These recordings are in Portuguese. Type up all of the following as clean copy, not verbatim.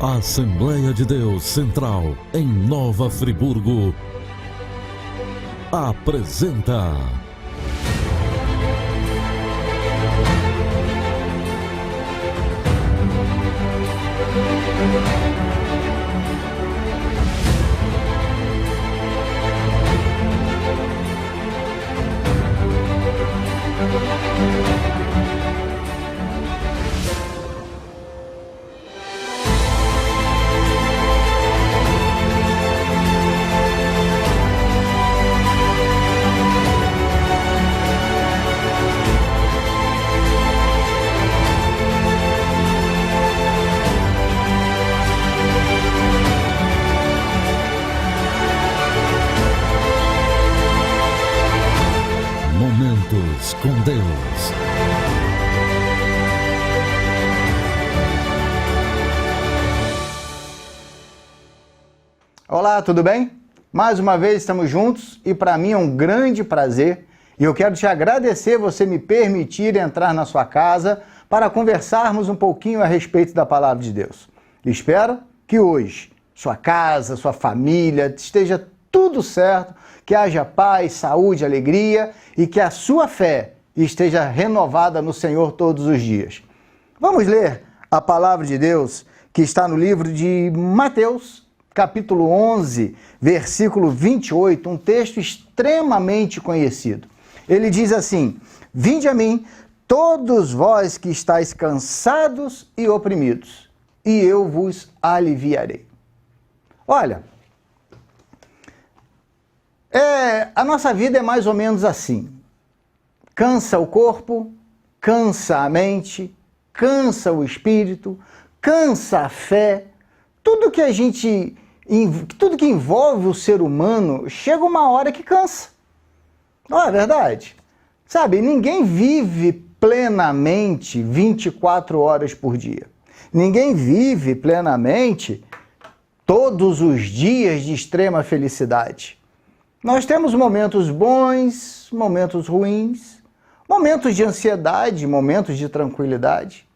A Assembleia de Deus Central, em Nova Friburgo, apresenta Momentos com Deus. Olá, tudo bem? Mais uma vez estamos juntos e para mim é um grande prazer e eu quero te agradecer você me permitir entrar na sua casa para conversarmos um pouquinho a respeito da Palavra de Deus. Espero que hoje sua casa, sua família esteja tudo certo, que haja paz, saúde, alegria e que a sua fé esteja renovada no Senhor todos os dias. Vamos ler a Palavra de Deus que está no livro de Mateus, capítulo 11, versículo 28, um texto extremamente conhecido. Ele diz assim: Vinde a mim, todos vós que estáis cansados e oprimidos, e eu vos aliviarei. Olha, a nossa vida é mais ou menos assim. Cansa o corpo, cansa a mente, cansa o espírito, cansa a fé. Tudo que envolve o ser humano, chega uma hora que cansa. Não é verdade? Sabe, ninguém vive plenamente 24 horas por dia. Ninguém vive plenamente todos os dias de extrema felicidade. Nós temos momentos bons, momentos ruins, momentos de ansiedade, momentos de tranquilidade,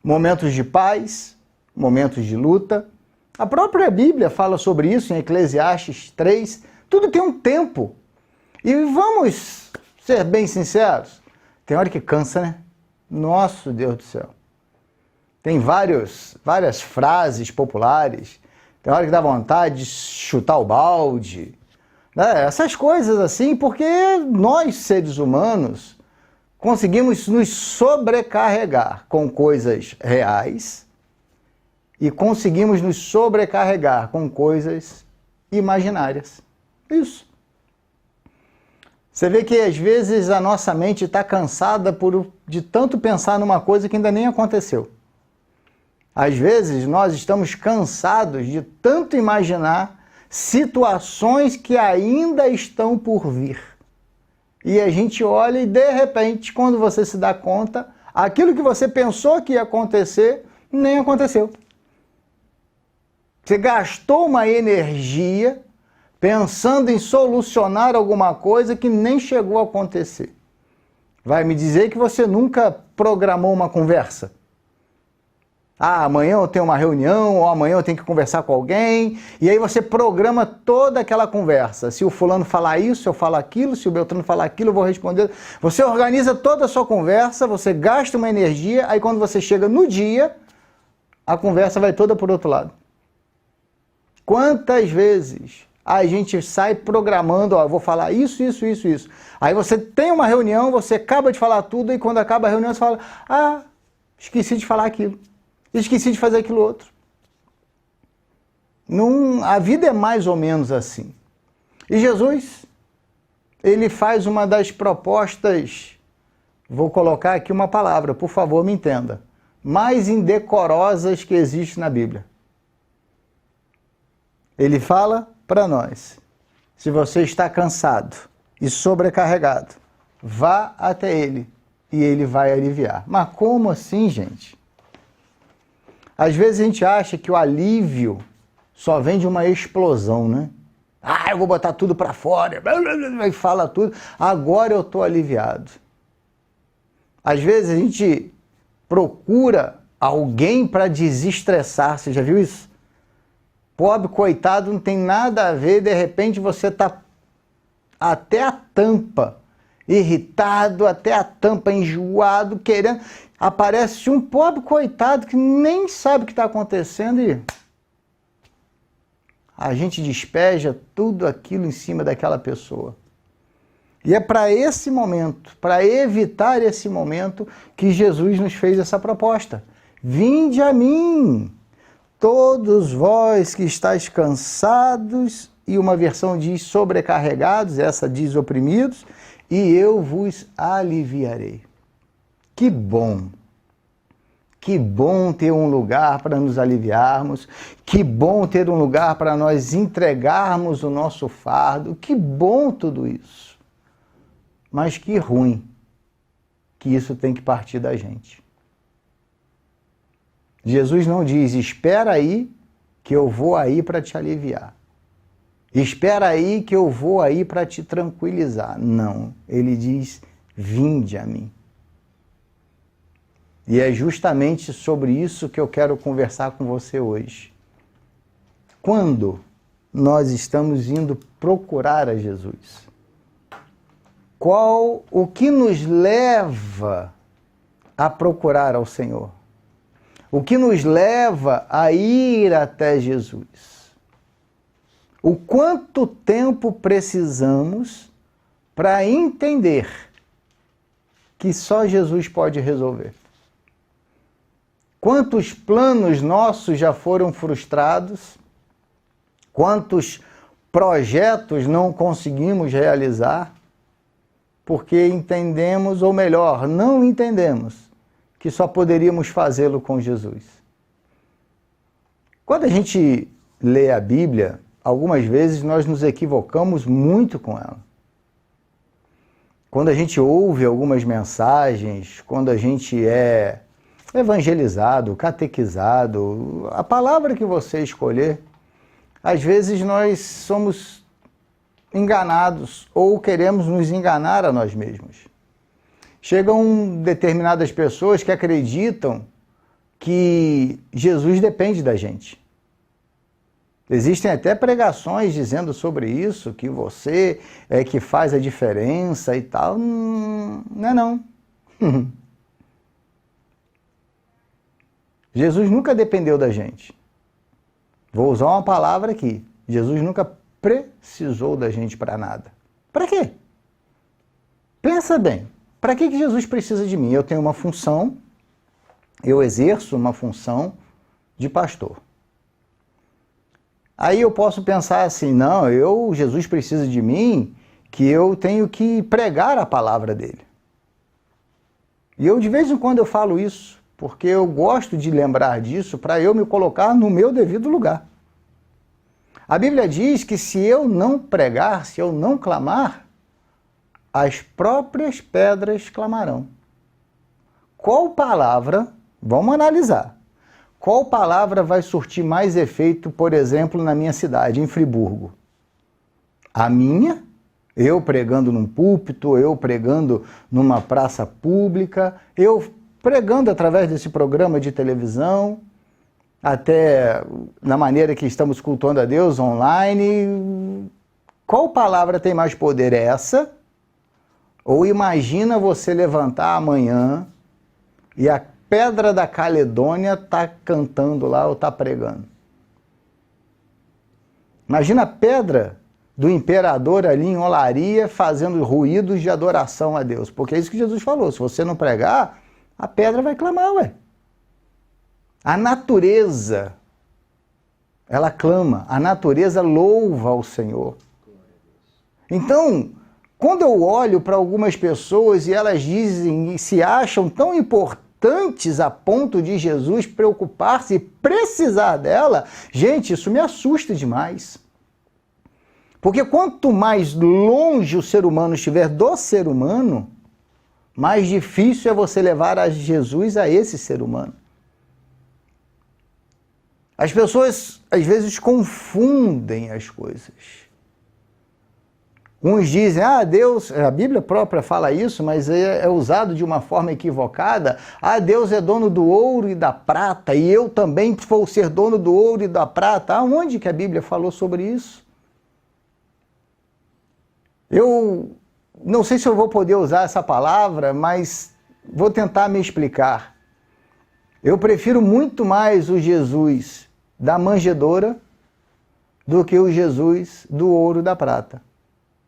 momentos de paz, momentos de luta. A própria Bíblia fala sobre isso em Eclesiastes 3. Tudo tem um tempo. E vamos ser bem sinceros, tem hora que cansa, né? Nosso Deus do céu. Tem várias frases populares, tem hora que dá vontade de chutar o balde, essas coisas assim, porque nós, seres humanos, conseguimos nos sobrecarregar com coisas reais e conseguimos nos sobrecarregar com coisas imaginárias. Isso. Você vê que às vezes a nossa mente está cansada de tanto pensar numa coisa que ainda nem aconteceu. Às vezes nós estamos cansados de tanto imaginar situações que ainda estão por vir. E a gente olha e, de repente, quando você se dá conta, aquilo que você pensou que ia acontecer, nem aconteceu. Você gastou uma energia pensando em solucionar alguma coisa que nem chegou a acontecer. Vai me dizer que você nunca programou uma conversa? Amanhã eu tenho uma reunião, ou amanhã eu tenho que conversar com alguém, e aí você programa toda aquela conversa. Se o fulano falar isso, eu falo aquilo, se o Beltrano falar aquilo, eu vou responder. Você organiza toda a sua conversa, você gasta uma energia, aí quando você chega no dia, a conversa vai toda por outro lado. Quantas vezes a gente sai programando, eu vou falar isso. Aí você tem uma reunião, você acaba de falar tudo, e quando acaba a reunião você fala, esqueci de falar aquilo. Esqueci de fazer aquilo outro. A vida é mais ou menos assim. E Jesus, ele faz uma das propostas, vou colocar aqui uma palavra, por favor, me entenda, mais indecorosas que existe na Bíblia. Ele fala para nós, se você está cansado e sobrecarregado, vá até ele e ele vai aliviar. Mas como assim, gente? Às vezes a gente acha que o alívio só vem de uma explosão, né? Eu vou botar tudo para fora, e fala tudo, agora eu estou aliviado. Às vezes a gente procura alguém para desestressar. Você já viu isso? Pobre, coitado, não tem nada a ver, de repente você está até a tampa, irritado, até a tampa, enjoado, querendo. Aparece um pobre coitado que nem sabe o que está acontecendo e a gente despeja tudo aquilo em cima daquela pessoa. E é para esse momento, para evitar esse momento, que Jesus nos fez essa proposta. Vinde a mim, todos vós que estáis cansados, e uma versão diz sobrecarregados, essa diz oprimidos, e eu vos aliviarei. Que bom! Que bom ter um lugar para nos aliviarmos, que bom ter um lugar para nós entregarmos o nosso fardo, que bom tudo isso. Mas que ruim que isso tem que partir da gente. Jesus não diz, espera aí que eu vou aí para te aliviar. Espera aí que eu vou aí para te tranquilizar. Não, ele diz, vinde a mim. E é justamente sobre isso que eu quero conversar com você hoje. Quando nós estamos indo procurar a Jesus? O que nos leva a procurar ao Senhor? O que nos leva a ir até Jesus? O quanto tempo precisamos para entender que só Jesus pode resolver? Quantos planos nossos já foram frustrados? Quantos projetos não conseguimos realizar? Porque entendemos, ou melhor, não entendemos, que só poderíamos fazê-lo com Jesus. Quando a gente lê a Bíblia, algumas vezes nós nos equivocamos muito com ela. Quando a gente ouve algumas mensagens, quando a gente é evangelizado, catequizado, a palavra que você escolher, às vezes nós somos enganados ou queremos nos enganar a nós mesmos. Chegam determinadas pessoas que acreditam que Jesus depende da gente. Existem até pregações dizendo sobre isso, que você é que faz a diferença e tal. Não é não. Jesus nunca dependeu da gente. Vou usar uma palavra aqui. Jesus nunca precisou da gente para nada. Para quê? Pensa bem. Para que Jesus precisa de mim? Eu tenho uma função, eu exerço uma função de pastor. Aí eu posso pensar assim, não, Jesus precisa de mim, que eu tenho que pregar a palavra dele. E eu de vez em quando eu falo isso, porque eu gosto de lembrar disso para eu me colocar no meu devido lugar. A Bíblia diz que se eu não pregar, se eu não clamar, as próprias pedras clamarão. Qual palavra, vamos analisar, qual palavra vai surtir mais efeito, por exemplo, na minha cidade, em Friburgo? A minha, eu pregando num púlpito, eu pregando numa praça pública, eu pregando através desse programa de televisão, até na maneira que estamos cultuando a Deus online. Qual palavra tem mais poder? Essa? Ou imagina você levantar amanhã e a pedra da Caledônia está cantando lá ou está pregando. Imagina a pedra do imperador ali em Olaria fazendo ruídos de adoração a Deus. Porque é isso que Jesus falou. Se você não pregar, a pedra vai clamar, ué. A natureza, ela clama. A natureza louva ao Senhor. Então, quando eu olho para algumas pessoas e elas dizem e se acham tão importantes a ponto de Jesus preocupar-se e precisar dela, gente, isso me assusta demais. Porque quanto mais longe o ser humano estiver do ser humano, mais difícil é você levar a Jesus a esse ser humano. As pessoas, às vezes, confundem as coisas. Uns dizem, Deus, a Bíblia própria fala isso, mas é usado de uma forma equivocada. Deus é dono do ouro e da prata, e eu também vou ser dono do ouro e da prata. Aonde que a Bíblia falou sobre isso? Eu não sei se eu vou poder usar essa palavra, mas vou tentar me explicar. Eu prefiro muito mais o Jesus da manjedoura do que o Jesus do ouro e da prata.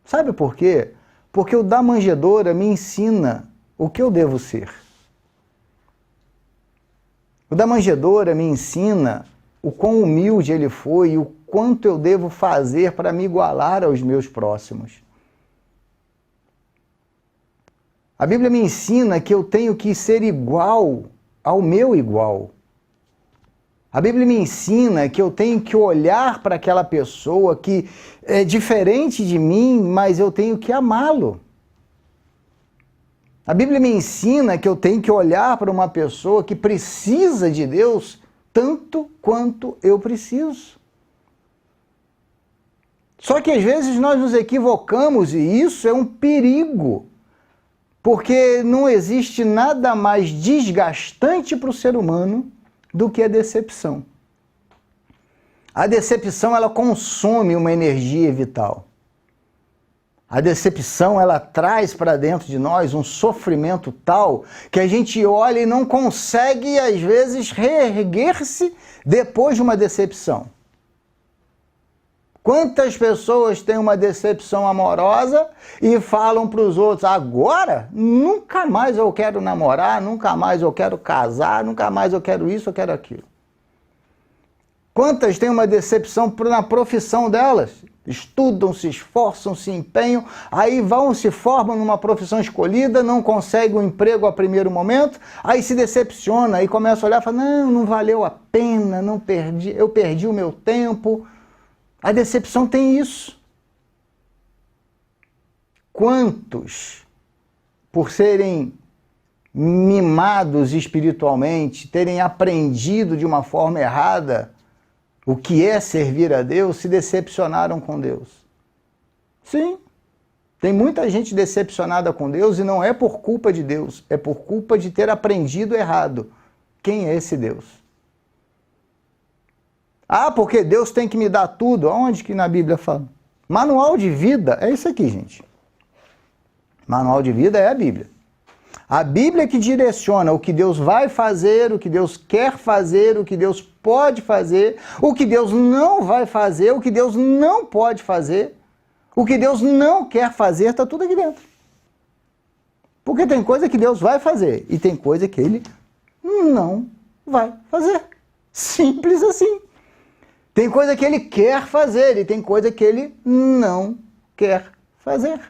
Sabe por quê? Porque o da manjedoura me ensina o que eu devo ser. O da manjedoura me ensina o quão humilde ele foi e o quanto eu devo fazer para me igualar aos meus próximos. A Bíblia me ensina que eu tenho que ser igual ao meu igual. A Bíblia me ensina que eu tenho que olhar para aquela pessoa que é diferente de mim, mas eu tenho que amá-lo. A Bíblia me ensina que eu tenho que olhar para uma pessoa que precisa de Deus tanto quanto eu preciso. Só que às vezes nós nos equivocamos e isso é um perigo, porque não existe nada mais desgastante para o ser humano do que a decepção. A decepção, ela consome uma energia vital. A decepção, ela traz para dentro de nós um sofrimento tal que a gente olha e não consegue, às vezes, reerguer-se depois de uma decepção. Quantas pessoas têm uma decepção amorosa e falam para os outros, agora nunca mais eu quero namorar, nunca mais eu quero casar, nunca mais eu quero isso, eu quero aquilo. Quantas têm uma decepção na profissão delas? Estudam, se esforçam, se empenham, aí vão, se formam numa profissão escolhida, não conseguem um emprego a primeiro momento, aí se decepciona, aí começa a olhar e fala, não valeu a pena, eu perdi o meu tempo. A decepção tem isso. Quantos, por serem mimados espiritualmente, terem aprendido de uma forma errada o que é servir a Deus, se decepcionaram com Deus? Sim, tem muita gente decepcionada com Deus e não é por culpa de Deus, é por culpa de ter aprendido errado. Quem é esse Deus? Porque Deus tem que me dar tudo. Aonde que na Bíblia fala? Manual de vida é isso aqui, gente. Manual de vida é a Bíblia. A Bíblia que direciona o que Deus vai fazer, o que Deus quer fazer, o que Deus pode fazer, o que Deus não vai fazer, o que Deus não pode fazer, o que Deus não quer fazer, está tudo aqui dentro. Porque tem coisa que Deus vai fazer e tem coisa que Ele não vai fazer. Simples assim. Tem coisa que Ele quer fazer e tem coisa que Ele não quer fazer.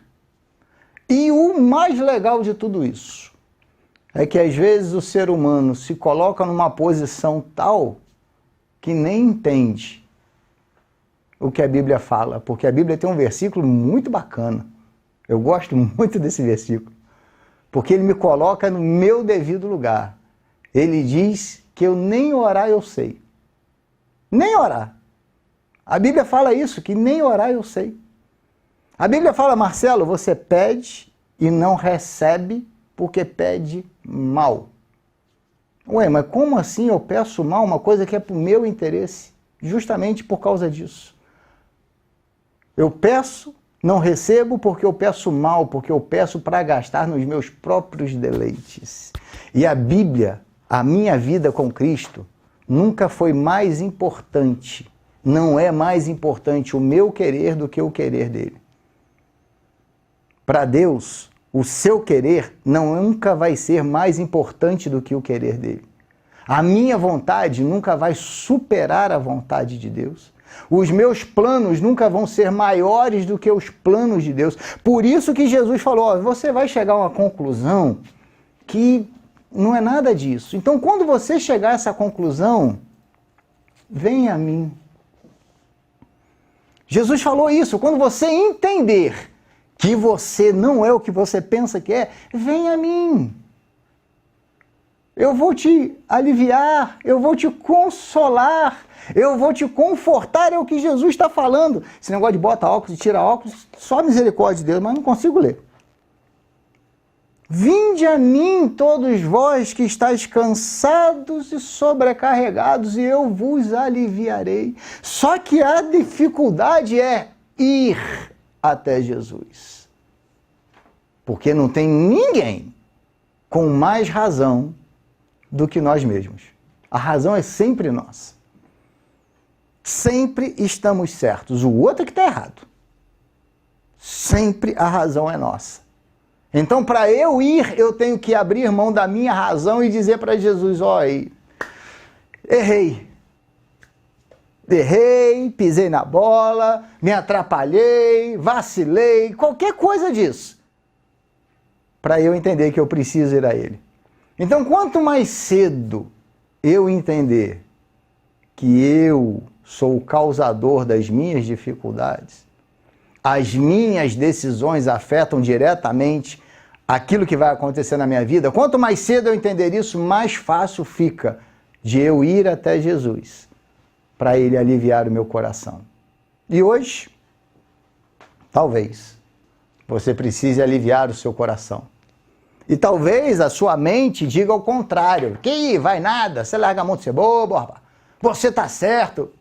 E o mais legal de tudo isso é que às vezes o ser humano se coloca numa posição tal que nem entende o que a Bíblia fala, porque a Bíblia tem um versículo muito bacana. Eu gosto muito desse versículo, porque ele me coloca no meu devido lugar. Ele diz que eu nem orar eu sei. Nem orar. A Bíblia fala isso, que nem orar eu sei. A Bíblia fala, Marcelo, você pede e não recebe porque pede mal. Ué, mas como assim eu peço mal uma coisa que é para o meu interesse? Justamente por causa disso. Eu peço, não recebo porque eu peço mal, porque eu peço para gastar nos meus próprios deleites. E a Bíblia, a minha vida com Cristo, nunca foi mais importante. Não é mais importante o meu querer do que o querer dele. Para Deus, o seu querer nunca vai ser mais importante do que o querer dele. A minha vontade nunca vai superar a vontade de Deus. Os meus planos nunca vão ser maiores do que os planos de Deus. Por isso que Jesus falou, você vai chegar a uma conclusão que não é nada disso. Então, quando você chegar a essa conclusão, vem a mim. Jesus falou isso, quando você entender que você não é o que você pensa que é, vem a mim. eu vou te aliviar, eu vou te consolar, eu vou te confortar, é o que Jesus está falando. Esse negócio de bota óculos e tira óculos, só misericórdia de Deus, mas não consigo ler. Vinde a mim, todos vós que estáis cansados e sobrecarregados, e eu vos aliviarei. Só que a dificuldade é ir até Jesus. Porque não tem ninguém com mais razão do que nós mesmos. A razão é sempre nossa. Sempre estamos certos. O outro é que está errado. Sempre a razão é nossa. Então, para eu ir, eu tenho que abrir mão da minha razão e dizer para Jesus, olha, errei, pisei na bola, me atrapalhei, vacilei, qualquer coisa disso, para eu entender que eu preciso ir a Ele. Então, quanto mais cedo eu entender que eu sou o causador das minhas dificuldades, as minhas decisões afetam diretamente aquilo que vai acontecer na minha vida, quanto mais cedo eu entender isso, mais fácil fica de eu ir até Jesus, para Ele aliviar o meu coração. E hoje, talvez, você precise aliviar o seu coração. E talvez a sua mente diga o contrário, que vai nada, você larga a mão de ser bobo, rapaz. Você está certo.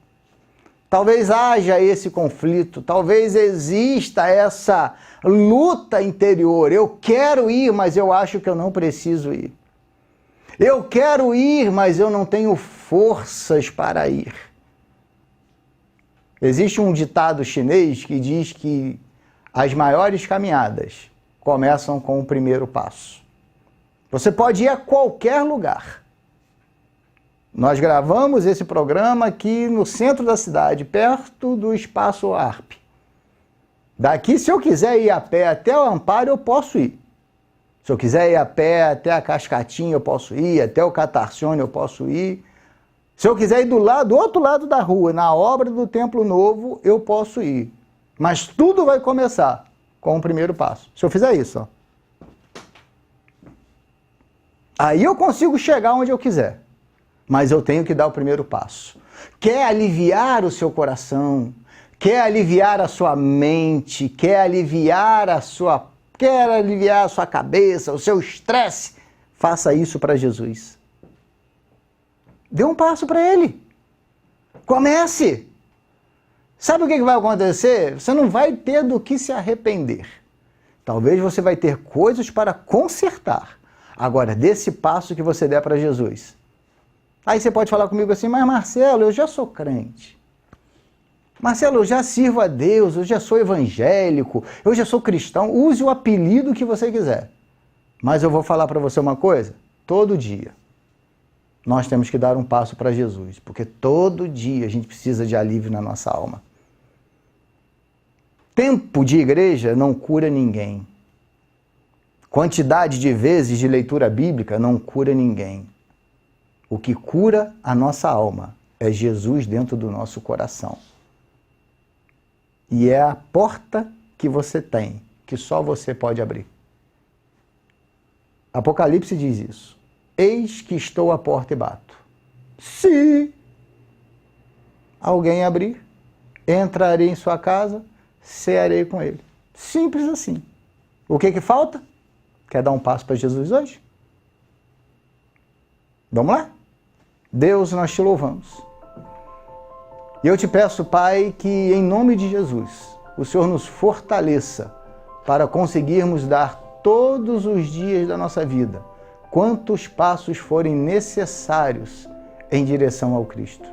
Talvez haja esse conflito, talvez exista essa luta interior. Eu quero ir, mas eu acho que eu não preciso ir. Eu quero ir, mas eu não tenho forças para ir. Existe um ditado chinês que diz que as maiores caminhadas começam com o primeiro passo. Você pode ir a qualquer lugar. Nós gravamos esse programa aqui no centro da cidade, perto do Espaço ARP. Daqui, se eu quiser ir a pé até o Amparo, eu posso ir. Se eu quiser ir a pé até a Cascatinha, eu posso ir. Até o Catarcione, eu posso ir. Se eu quiser ir do outro lado da rua, na obra do Templo Novo, eu posso ir. Mas tudo vai começar com o primeiro passo. Se eu fizer isso, ó. Aí eu consigo chegar onde eu quiser. Mas eu tenho que dar o primeiro passo. Quer aliviar o seu coração, quer aliviar a sua mente, quer aliviar a sua cabeça, o seu estresse, faça isso para Jesus. Dê um passo para Ele. Comece. Sabe o que vai acontecer? Você não vai ter do que se arrepender. Talvez você vai ter coisas para consertar. Agora, desse passo que você der para Jesus. Aí você pode falar comigo assim, mas Marcelo, eu já sou crente. Marcelo, eu já sirvo a Deus, eu já sou evangélico, eu já sou cristão. Use o apelido que você quiser. Mas eu vou falar para você uma coisa. Todo dia nós temos que dar um passo para Jesus. Porque todo dia a gente precisa de alívio na nossa alma. Tempo de igreja não cura ninguém. Quantidade de vezes de leitura bíblica não cura ninguém. O que cura a nossa alma é Jesus dentro do nosso coração. E é a porta que você tem, que só você pode abrir. Apocalipse diz isso. Eis que estou à porta e bato. Se alguém abrir, entrarei em sua casa, cearei com ele. Simples assim. O que falta? Quer dar um passo para Jesus hoje? Vamos lá? Deus, nós te louvamos. E eu te peço, Pai, que em nome de Jesus, o Senhor nos fortaleça para conseguirmos dar todos os dias da nossa vida quantos passos forem necessários em direção ao Cristo.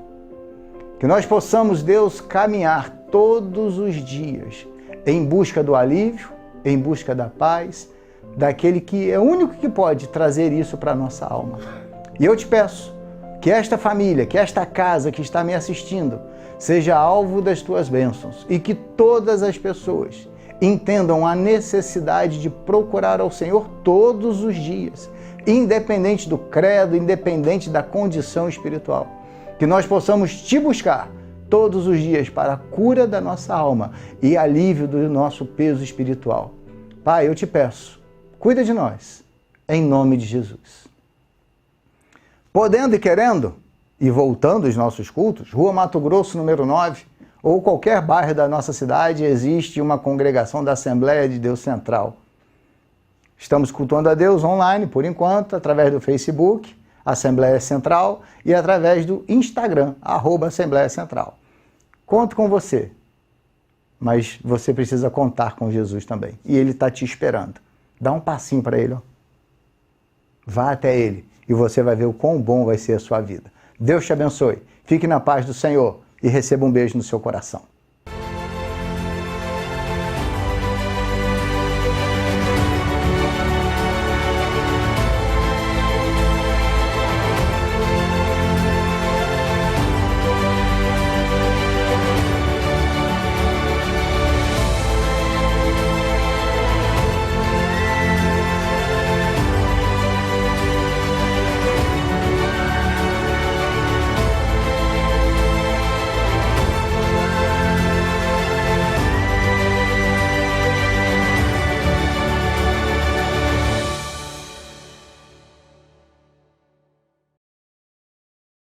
Que nós possamos, Deus, caminhar todos os dias em busca do alívio, em busca da paz, daquele que é o único que pode trazer isso para a nossa alma. E eu te peço que esta família, que esta casa que está me assistindo, seja alvo das tuas bênçãos e que todas as pessoas entendam a necessidade de procurar ao Senhor todos os dias, independente do credo, independente da condição espiritual. Que nós possamos te buscar todos os dias para a cura da nossa alma e alívio do nosso peso espiritual. Pai, eu te peço, cuida de nós, em nome de Jesus. Podendo e querendo, e voltando aos nossos cultos, Rua Mato Grosso, número 9, ou qualquer bairro da nossa cidade, existe uma congregação da Assembleia de Deus Central. Estamos cultuando a Deus online, por enquanto, através do Facebook, Assembleia Central, e através do Instagram, @Assembleia Central. Conto com você, mas você precisa contar com Jesus também. E Ele está te esperando. Dá um passinho para Ele, ó. Vá até Ele e você vai ver o quão bom vai ser a sua vida. Deus te abençoe. Fique na paz do Senhor e receba um beijo no seu coração.